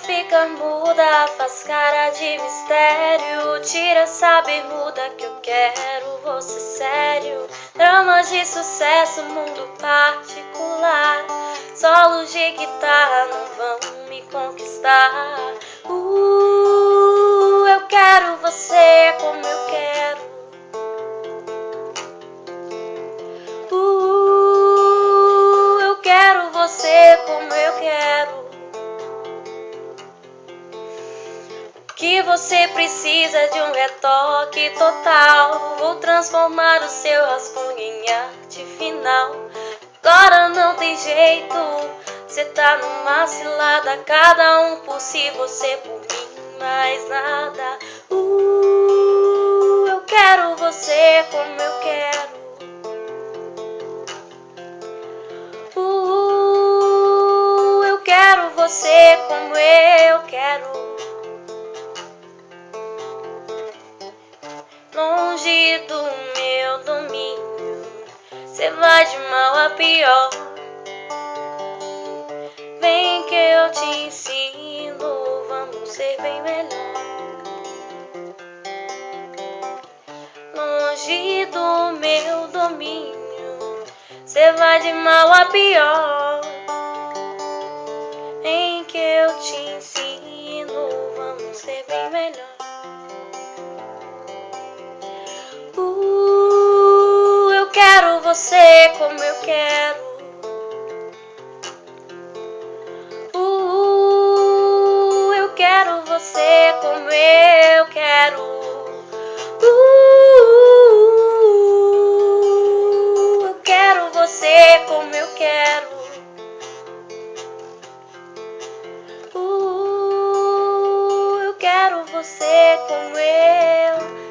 fica muda, faz cara de mistério. Tira essa bermuda que eu quero você sério. Dramas de sucesso, mundo particular. Solos de guitarra não vão me conquistar. Eu quero você como eu quero. Eu quero você como eu quero. Que você precisa de um retoque total. Vou transformar o seu rascunho em arte final. Agora não tem jeito, cê tá numa cilada. Cada um por si, você por mim, mais nada. Eu quero você como eu quero. Eu quero você como eu quero. Longe do meu domínio, cê vai de mal a pior. Vem que eu te ensino, vamos ser bem melhor. Longe do meu domínio, cê vai de mal a pior. Vem que eu te ensino, vamos ser bem melhor. Eu quero você como eu quero. Eu quero você como eu quero. Eu quero você como eu quero. Eu quero você como eu